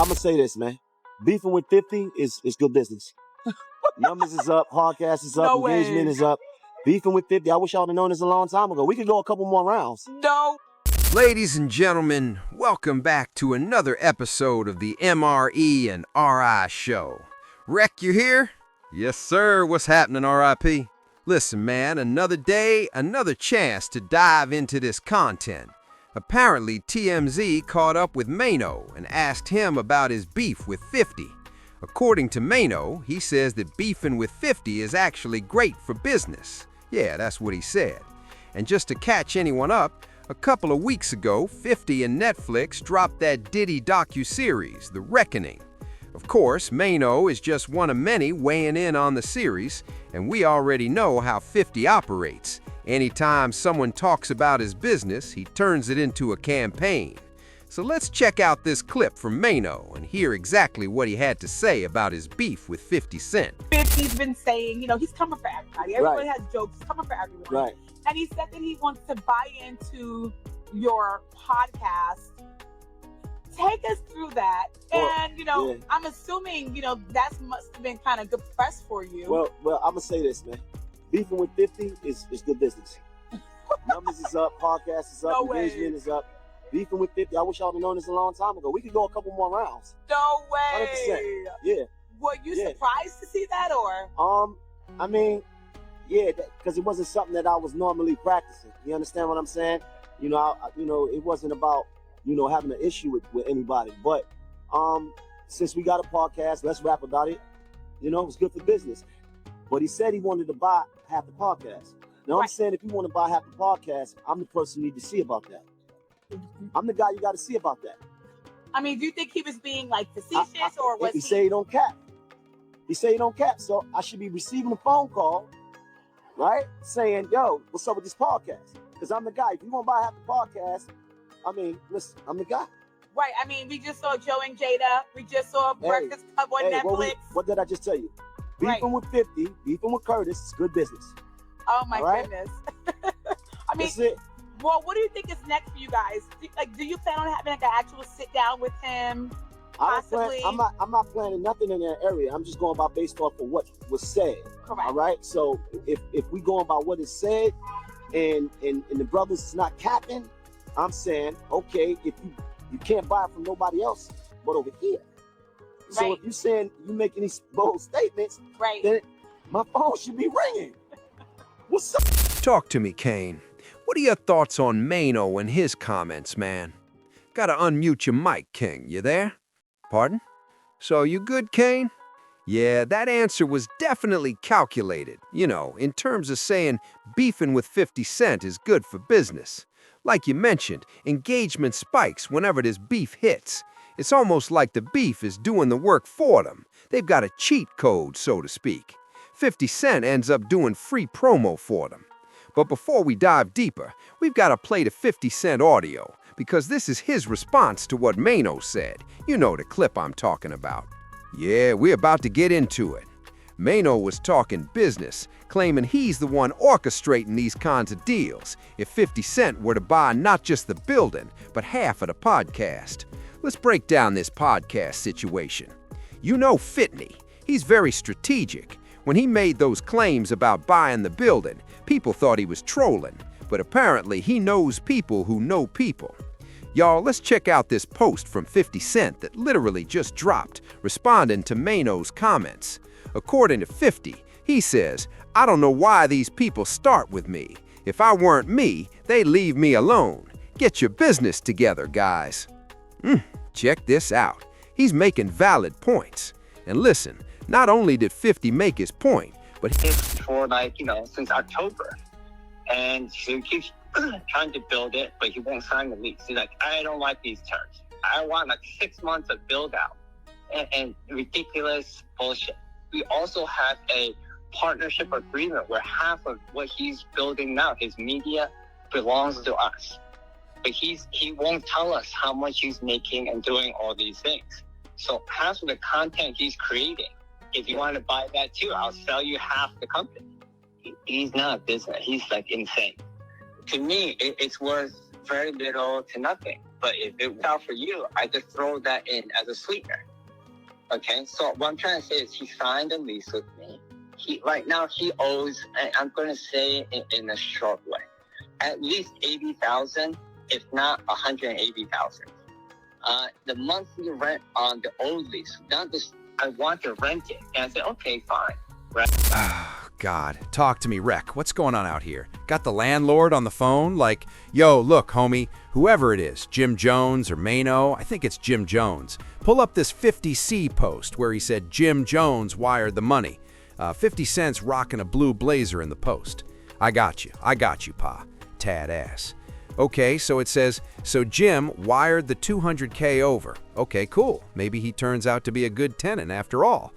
I'm gonna say this, man. Beefing with 50 is good business. Numbers is up, podcast is up, No engagement way. is up. Beefing with 50, I wish y'all had known this a long time ago. We could go a couple more rounds. No. Ladies and gentlemen, welcome back to another episode of the MRE and RI show. Rec, you here? Yes, sir. What's happening, RIP? Listen, man, another day, another chance to dive into this content. Apparently, TMZ caught up with Maino and asked him about his beef with 50. According to Maino, he says that beefing with 50 is actually great for business. Yeah, that's what he said. And just to catch anyone up, a couple of weeks ago, 50 and Netflix dropped that Diddy docuseries, The Reckoning. Of course, Maino is just one of many weighing in on the series, and we already know how 50 operates. Anytime someone talks about his business, he turns it into a campaign. So let's check out this clip from Maino and hear exactly what he had to say about his beef with 50 Cent. 50's been saying, he's coming for everybody. Everyone Right. has jokes. He's coming for everyone. Right. And he said that he wants to buy into your podcast. Take us through that. Well, And, yeah. I'm assuming, that must have been kind of good press for you. Well, I'm gonna say this, man. Beefing with 50 is good business. Numbers is up, podcast is up, No way. engagement is up. Beefing with 50, I wish y'all had known this a long time ago. We could go a couple more rounds. No way. 100%. Yeah. Were you Yeah. surprised to see that, or? I mean, yeah, because it wasn't something that I was normally practicing. You understand what I'm saying? It wasn't about, having an issue with anybody. But since we got a podcast, let's rap about it. It's good for business. But he said he wanted to buy half the podcast. Now, I'm Right. saying if you want to buy half the podcast, I'm the person you need to see about that. I'm the guy you got to see about that. I mean, do you think he was being facetious, or was He say he don't cap. He say he don't cap. So I should be receiving a phone call, right? Saying, yo, what's up with this podcast? Because I'm the guy. If you want to buy half the podcast, listen, I'm the guy. Right. I mean, we just saw Joe and Jada. We just saw Hey, Breakfast Club on Netflix. What did I just tell you? Beefing Right. with 50, beefing with Curtis, it's good business. Oh my All right? goodness. I mean, That's it. well, what do you think is next for you guys? Do you plan on having an actual sit down with him? Possibly. I'm not planning nothing in that area. I'm just going by based off of what was said. Correct. All right. So if we going by what is said, and the brothers is not capping, I'm saying, okay, if you can't buy it from nobody else but over here. So Right. if you saying you making these bold statements, Right. then my phone should be ringing. What's up? Talk to me, Kane. What are your thoughts on Maino and his comments, man? Gotta unmute your mic, King. You there? Pardon? So you good, Kane? Yeah, that answer was definitely calculated, in terms of saying beefing with 50 Cent is good for business. Like you mentioned, engagement spikes whenever this beef hits. It's almost like the beef is doing the work for them. They've got a cheat code, so to speak. 50 Cent ends up doing free promo for them. But before we dive deeper, we've got to play the 50 Cent audio, because this is his response to what Maino said. You know the clip I'm talking about. Yeah, we're about to get into it. Maino was talking business, claiming he's the one orchestrating these kinds of deals if 50 Cent were to buy not just the building, but half of the podcast. Let's break down this podcast situation. You know Fitney. He's very strategic. When he made those claims about buying the building, people thought he was trolling, but apparently he knows people who know people. Y'all, let's check out this post from 50 Cent that literally just dropped, responding to Maino's comments. According to 50, he says, "I don't know why these people start with me. If I weren't me, they'd leave me alone. Get your business together, guys." Check this out. He's making valid points. And listen, not only did 50 make his point, but for since October. And he keeps trying to build it, but he won't sign the lease. He's like, I don't like these terms. I want 6 months of build out and ridiculous bullshit. We also have a partnership agreement where half of what he's building now, his media, belongs to us. But he won't tell us how much he's making and doing all these things. So half of the content he's creating, if you want to buy that too, I'll sell you half the company. He's not a business. He's insane. To me, it's worth very little to nothing. But if it works out for you, I just throw that in as a sweetener. Okay, so what I'm trying to say is he signed a lease with me. Right now he owes, I'm going to say in a short way, at least $80,000, if not $180,000. The monthly rent on the old lease, not this, I want to rent it. And I said, okay, fine. Right. Oh, God. Talk to me, Rec. What's going on out here? Got the landlord on the phone? Like, yo, look, homie, whoever it is, Jim Jones or Maino, I think it's Jim Jones. Pull up this 50C post where he said Jim Jones wired the money. 50 cents rocking a blue blazer in the post. I got you, pa. Tad ass. Okay, so it says, so Jim wired the $200K over. Okay, cool. Maybe he turns out to be a good tenant after all.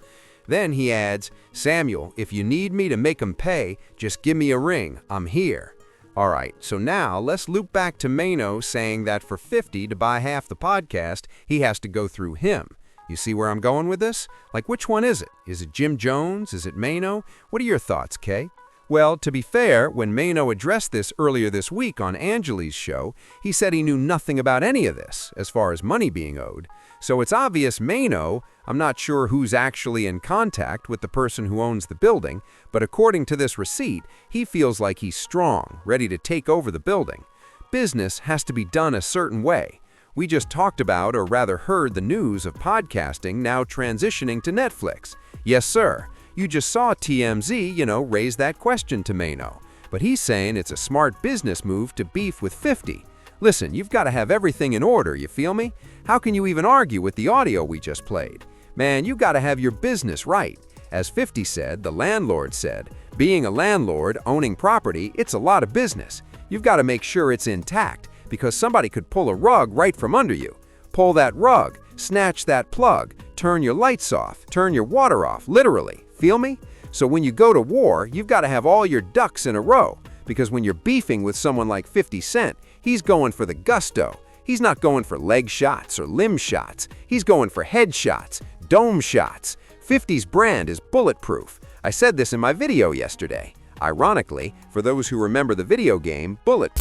Then he adds, Samuel, if you need me to make him pay, just give me a ring. I'm here. All right, so now let's loop back to Maino saying that for 50 to buy half the podcast, he has to go through him. You see where I'm going with this? Like, which one is it? Is it Jim Jones? Is it Maino? What are your thoughts, Kay? Well, to be fair, when Maino addressed this earlier this week on Angeli's show, he said he knew nothing about any of this, as far as money being owed. So it's obvious Maino, I'm not sure who's actually in contact with the person who owns the building, but according to this receipt, he feels like he's strong, ready to take over the building. Business has to be done a certain way. We just talked about, or rather heard the news of podcasting now transitioning to Netflix. Yes, sir. You just saw TMZ, raise that question to Maino. But he's saying it's a smart business move to beef with 50. Listen, you've got to have everything in order, you feel me? How can you even argue with the audio we just played? Man, you got to have your business right. As 50 said, the landlord said, being a landlord, owning property, it's a lot of business. You've got to make sure it's intact, because somebody could pull a rug right from under you. Pull that rug, snatch that plug, turn your lights off, turn your water off, literally. Feel me? So when you go to war, you've got to have all your ducks in a row, because when you're beefing with someone like 50 Cent, he's going for the gusto. He's not going for leg shots or limb shots. He's going for head shots, dome shots. 50's brand is bulletproof. I said this in my video yesterday. Ironically, for those who remember the video game, Bullet.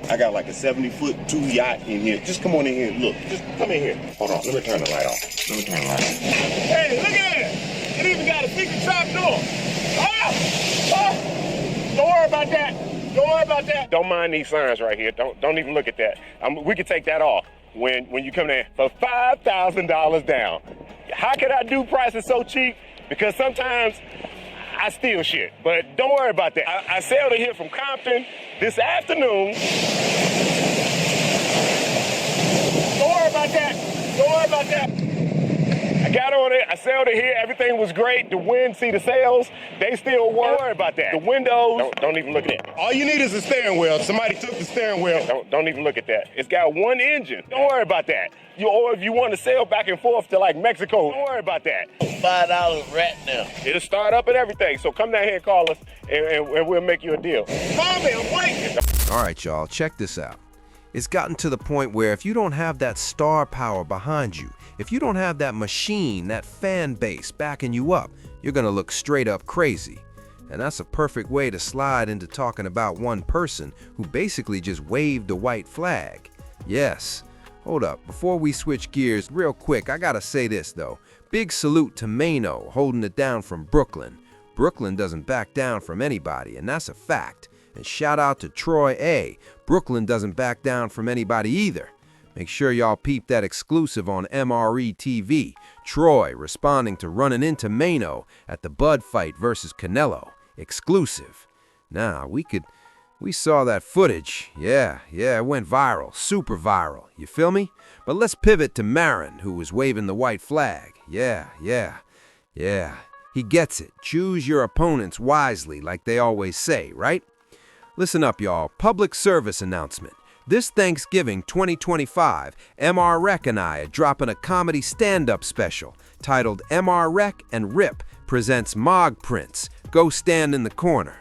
I got like a 70-foot yacht in here. Just come on in here and look. Just come in here. Hold on. Let me turn the light off. Hey, look at it. It even got a secret trap door. Don't worry about that. Don't worry about that. Don't mind these signs right here. Don't even look at that. We can take that off when you come in for $5,000 down. How can I do prices so cheap? Because sometimes I steal shit, but don't worry about that. I sailed in here from Compton this afternoon. Don't worry about that. Don't worry about that. I got on it, I sailed it here, everything was great. The wind, see the sails, they still work. Don't worry about that. The windows, don't even look at that. All you need is a steering wheel. Somebody took the steering wheel. Don't even look at that. It's got one engine. Don't worry about that. Or if you want to sail back and forth to like Mexico, don't worry about that. $5 right now. It'll start up and everything, so come down here and call us and we'll make you a deal. Call me, I'm waiting. All right, y'all, check this out. It's gotten to the point where if you don't have that star power behind you, if you don't have that machine, that fan base backing you up, you're gonna look straight up crazy. And that's a perfect way to slide into talking about one person who basically just waved a white flag. Yes. Hold up, before we switch gears, real quick, I gotta say this though. Big salute to Maino holding it down from Brooklyn. Brooklyn doesn't back down from anybody, and that's a fact. And shout out to Troy A. Brooklyn doesn't back down from anybody either. Make sure y'all peep that exclusive on MRE TV. Troy responding to running into Maino at the Bud fight versus Canelo. Exclusive. Nah, we saw that footage. Yeah, it went viral. Super viral. You feel me? But let's pivot to Marin, who was waving the white flag. Yeah. He gets it. Choose your opponents wisely, like they always say, right? Listen up, y'all. Public service announcement. This Thanksgiving 2025, MR Rec and I are dropping a comedy stand-up special titled MR Rec and Rip presents Mog Prince. Go stand in the corner.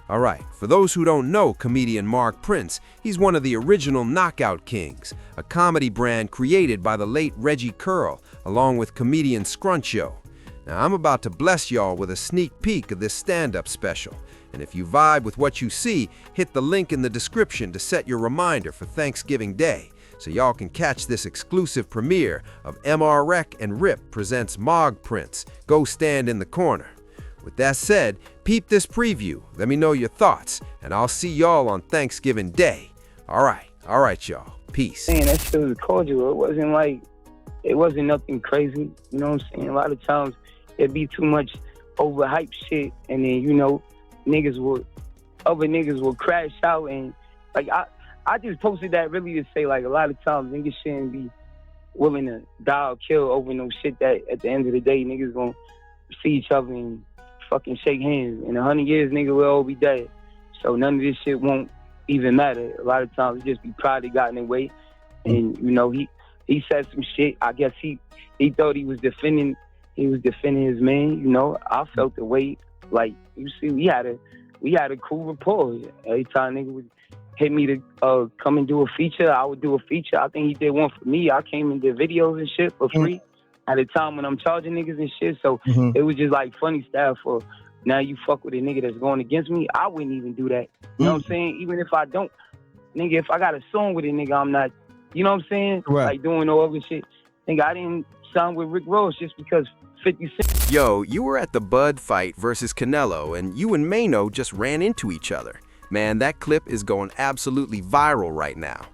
All right, for those who don't know comedian Mark Prince, he's one of the original Knockout Kings, a comedy brand created by the late Reggie Curl, along with comedian Scruncho. Now, I'm about to bless y'all with a sneak peek of this stand-up special. And if you vibe with what you see, hit the link in the description to set your reminder for Thanksgiving Day. so y'all can catch this exclusive premiere of MR Rec and Rip presents Mog Prince, Go Stand in the Corner. With that said, peep this preview, let me know your thoughts, and I'll see y'all on Thanksgiving Day. All right, y'all. Peace. Man, that shit was cordial. It wasn't nothing crazy. You know what I'm saying? A lot of times it'd be too much overhyped shit, and then, you know, other niggas will crash out, and like I just posted that really to say, like, a lot of times niggas shouldn't be willing to die or kill over no shit that at the end of the day niggas gonna see each other and fucking shake hands. In 100 years, nigga, we'll all be dead. So none of this shit won't even matter. A lot of times it just be pride that got in the way. And, you know, he said some shit. I guess he thought he was defending his man, you know. I felt the weight. Like, you see, we had a cool rapport. Every time nigga would hit me to come and do a feature, I would do a feature. I think he did one for me. I came and did videos and shit for free at a time when I'm charging niggas and shit. So it was just like funny stuff. For now you fuck with a nigga that's going against me, I wouldn't even do that. You know what I'm saying? Even if I don't, nigga, if I got a song with a nigga, I'm not, you know what I'm saying? Right. Like doing no other shit. Nigga, I didn't sign with Rick Ross just because 50 Cent. Yo, you were at the Bud fight versus Canelo, and you and Maino just ran into each other. Man, that clip is going absolutely viral right now.